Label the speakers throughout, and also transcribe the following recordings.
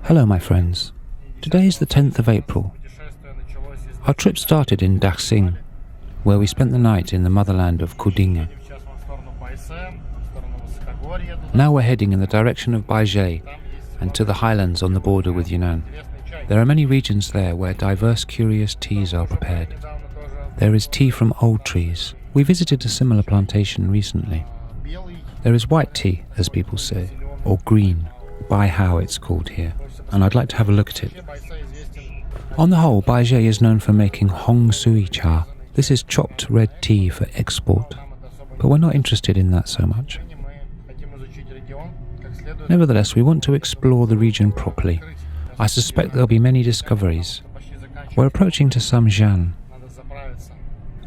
Speaker 1: Hello my friends, today is the 10th of April. Our trip started in Daxing, where we spent the night in the motherland of Kudinga. Now we're heading in the direction of Baise and to the highlands on the border with Yunnan. There are many regions there where diverse curious teas are prepared. There is tea from old trees. We visited a similar plantation recently. There is white tea, as people say, or green, Bai Hao it's called here, and I'd like to have a look at it. On the whole, Baise is known for making Hong Sui cha. This is chopped red tea for export, but we're not interested in that so much. Nevertheless, we want to explore the region properly. I suspect there'll be many discoveries. We're approaching to Samjian.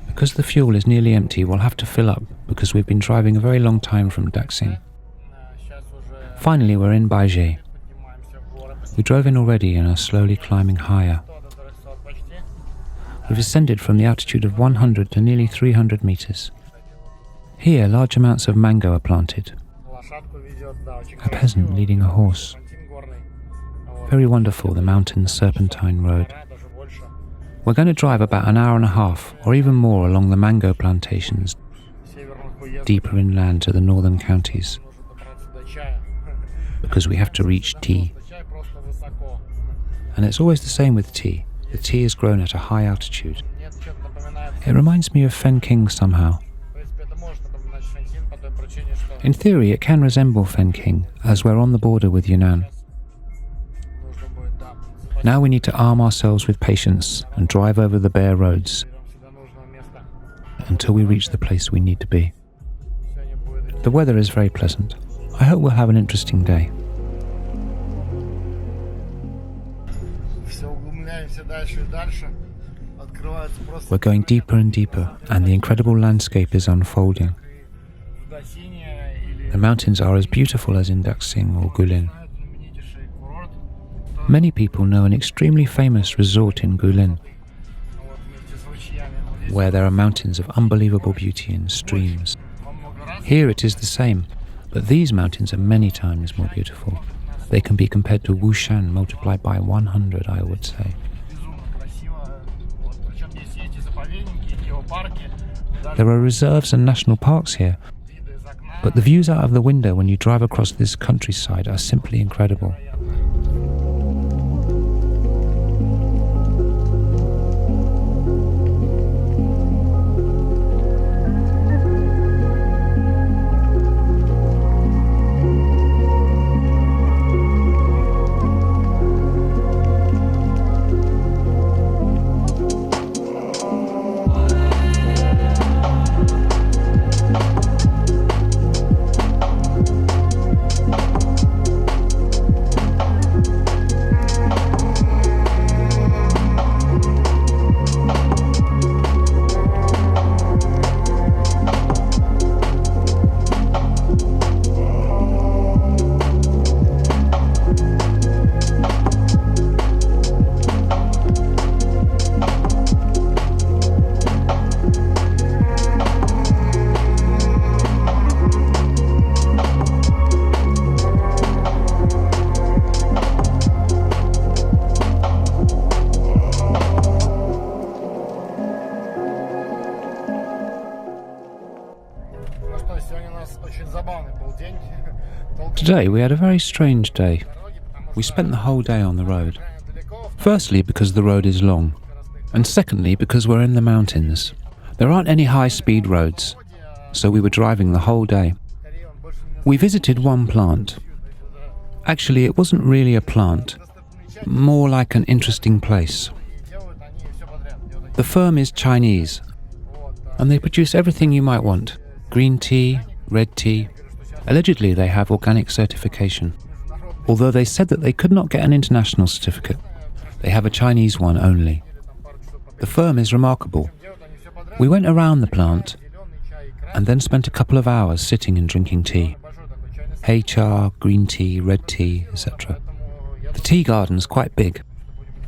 Speaker 1: Because the fuel is nearly empty, we'll have to fill up because we've been driving a very long time from Daxing. Finally, we're in Baise. We drove in already and are slowly climbing higher. We've ascended from the altitude of 100 to nearly 300 meters. Here, large amounts of mango are planted. A peasant leading a horse. Very wonderful, the mountain serpentine road. We're going to drive about an hour and a half, or even more, along the mango plantations, deeper inland to the northern counties, because we have to reach tea. And it's always the same with tea. The tea is grown at a high altitude. It reminds me of Fenking somehow. In theory, it can resemble Fenking, as we're on the border with Yunnan. Now we need to arm ourselves with patience and drive over the bare roads until we reach the place we need to be. The weather is very pleasant. I hope we'll have an interesting day. We're going deeper and deeper, and the incredible landscape is unfolding. The mountains are as beautiful as in Daxing or Guilin. Many people know an extremely famous resort in Guilin, where there are mountains of unbelievable beauty and streams. Here it is the same, but these mountains are many times more beautiful. They can be compared to Wushan multiplied by 100, I would say. There are reserves and national parks here, but the views out of the window when you drive across this countryside are simply incredible. Today we had a very strange day. We spent the whole day on the road. Firstly, because the road is long, and secondly, because we're in the mountains. There aren't any high-speed roads, so we were driving the whole day. We visited one plant. Actually, it wasn't really a plant, more like an interesting place. The firm is Chinese, and they produce everything you might want. Green tea, red tea. Allegedly, they have organic certification. Although they said that they could not get an international certificate, they have a Chinese one only. The firm is remarkable. We went around the plant and then spent a couple of hours sitting and drinking tea. Hay cha, green tea, red tea, etc. The tea garden's quite big,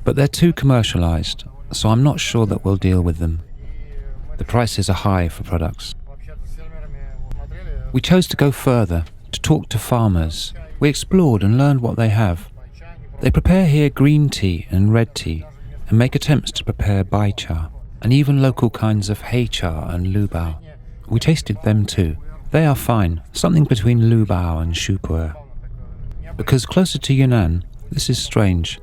Speaker 1: but they're too commercialized, so I'm not sure that we'll deal with them. The prices are high for products. We chose to go further, to talk to farmers. We explored and learned what they have. They prepare here green tea and red tea and make attempts to prepare Baise and even local kinds of Heicha and Lubao. We tasted them too. They are fine, something between Lubao and Shupuer. Because closer to Yunnan, this is strange.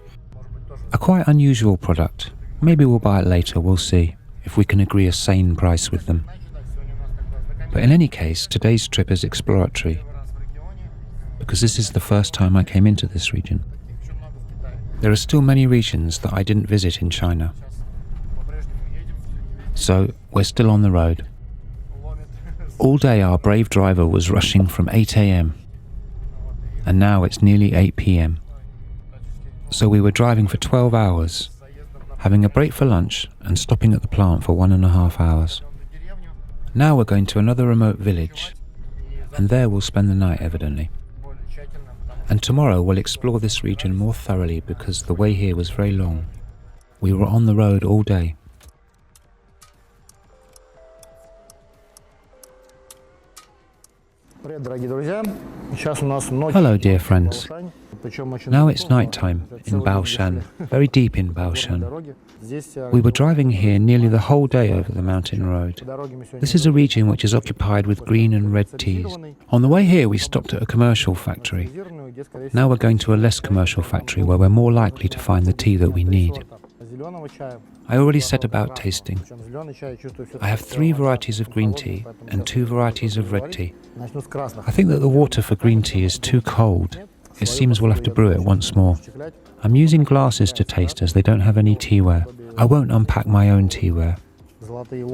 Speaker 1: A quite unusual product. Maybe we'll buy it later, we'll see, if we can agree a sane price with them. But in any case, today's trip is exploratory, because this is the first time I came into this region. There are still many regions that I didn't visit in China. So, we're still on the road. All day our brave driver was rushing from 8 a.m. and now it's nearly 8 p.m. So we were driving for 12 hours, having a break for lunch and stopping at the plant for 1.5 hours. Now we're going to another remote village, and there we'll spend the night evidently. And tomorrow we'll explore this region more thoroughly because the way here was very long. We were on the road all day. Hello dear friends. Now it's night time in Baoshan, very deep in Baoshan. We were driving here nearly the whole day over the mountain road. This is a region which is occupied with green and red teas. On the way here we stopped at a commercial factory. Now we're going to a less commercial factory where we're more likely to find the tea that we need. I already set about tasting. I have 3 varieties of green tea and 2 varieties of red tea. I think that the water for green tea is too cold. It seems we'll have to brew it once more. I'm using glasses to taste as they don't have any teaware. I won't unpack my own teaware.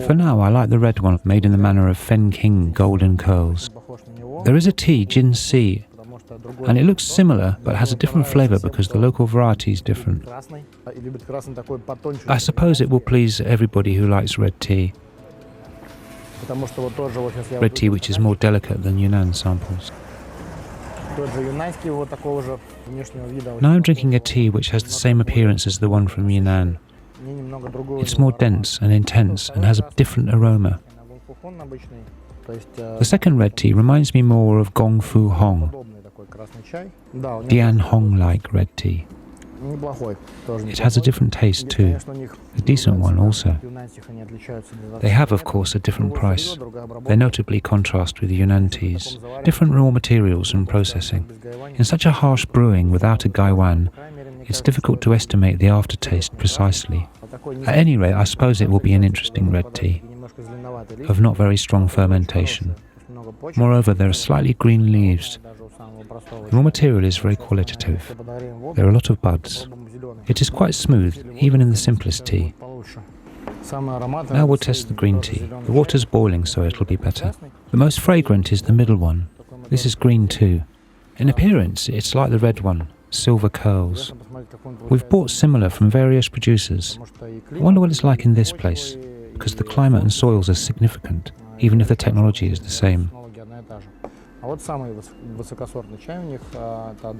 Speaker 1: For now, I like the red one made in the manner of Fen King golden curls. There is a tea, Jin Si, and it looks similar but has a different flavour because the local variety is different. I suppose it will please everybody who likes red tea. Red tea which is more delicate than Yunnan samples. Now I'm drinking a tea which has the same appearance as the one from Yunnan. It's more dense and intense and has a different aroma. The second red tea reminds me more of Gongfu Hong, Dian Hong-like red tea. It has a different taste too, a decent one also. They have, of course, a different price. They notably contrast with Yunnan teas, different raw materials and processing. In such a harsh brewing without a gaiwan, it's difficult to estimate the aftertaste precisely. At any rate, I suppose it will be an interesting red tea, of not very strong fermentation. Moreover, there are slightly green leaves. The raw material is very qualitative. There are a lot of buds. It is quite smooth, even in the simplest tea. Now we'll test the green tea. The water's boiling, so it'll be better. The most fragrant is the middle one. This is green too. In appearance, it's like the red one, silver curls. We've bought similar from various producers. I wonder what it's like in this place, because the climate and soils are significant, even if the technology is the same.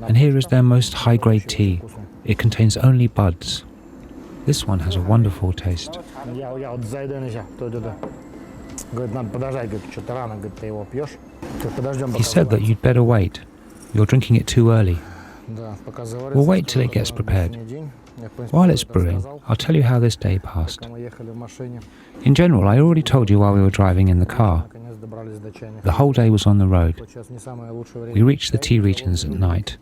Speaker 1: And here is their most high-grade tea. It contains only buds. This one has a wonderful taste. He said that you'd better wait. You're drinking it too early. We'll wait till it gets prepared. While it's brewing, I'll tell you how this day passed. In general, I already told you while we were driving in the car. The whole day was on the road. We reached the tea regions at night.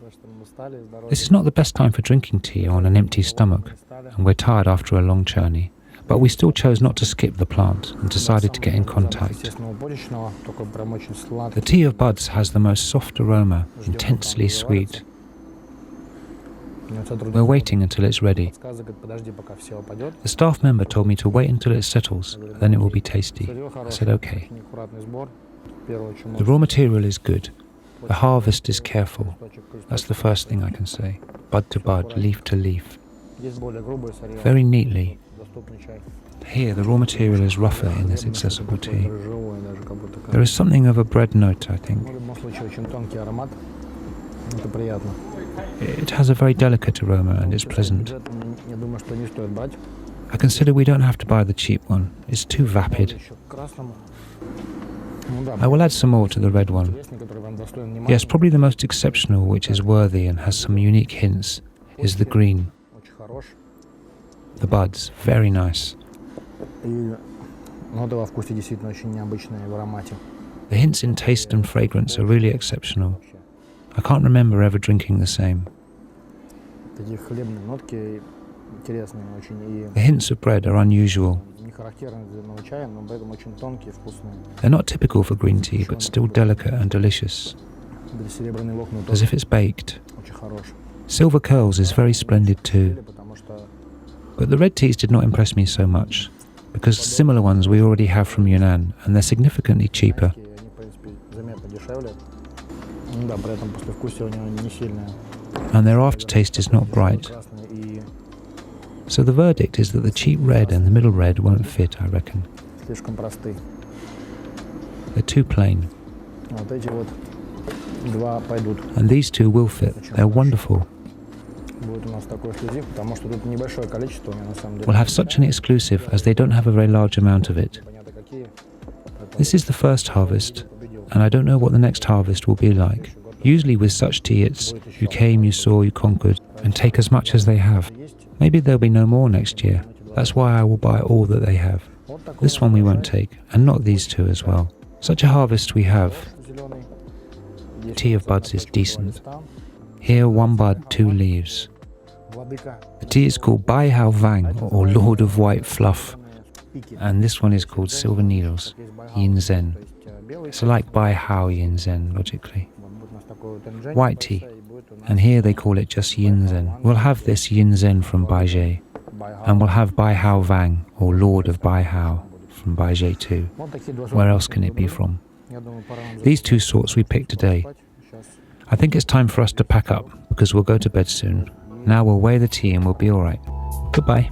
Speaker 1: This is not the best time for drinking tea on an empty stomach, and we're tired after a long journey. But we still chose not to skip the plant and decided to get in contact. The tea of buds has the most soft aroma, intensely sweet. We're waiting until it's ready. The staff member told me to wait until it settles, then it will be tasty. I said okay. The raw material is good. The harvest is careful. That's the first thing I can say. Bud to bud, leaf to leaf. Very neatly. Here the raw material is rougher in this accessible tea. There is something of a bread note, I think. It has a very delicate aroma and it's pleasant. I consider we don't have to buy the cheap one. It's too vapid. I will add some more to the red one. Yes, probably the most exceptional, which is worthy and has some unique hints, is the green. The buds, very nice. The hints in taste and fragrance are really exceptional. I can't remember ever drinking the same. The hints of bread are unusual. They're not typical for green tea, but still delicate and delicious, as if it's baked. Silver curls is very splendid too. But the red teas did not impress me so much, because similar ones we already have from Yunnan, and they're significantly cheaper. And their aftertaste is not bright. So the verdict is that the cheap red and the middle red won't fit, I reckon. They're too plain. And these two will fit. They're wonderful. We'll have such an exclusive as they don't have a very large amount of it. This is the first harvest, and I don't know what the next harvest will be like. Usually with such tea it's you came, you saw, you conquered, and take as much as they have. Maybe there'll be no more next year. That's why I will buy all that they have. This one we won't take, and not these two as well. Such a harvest we have. Tea of buds is decent. Here 1 bud, 2 leaves. The tea is called Bai Hao Vang, or Lord of White Fluff. And this one is called Silver Needles, Yin Zhen. It's like Bai Hao Yin Zhen, logically. White tea, and here they call it just Yin Zhen. We'll have this Yin Zhen from Baise, and we'll have Bai Hao Vang, or Lord of Bai Hao, from Baise too. Where else can it be from? These 2 sorts we picked today. I think it's time for us to pack up, because we'll go to bed soon. Now we'll weigh the tea and we'll be alright. Goodbye.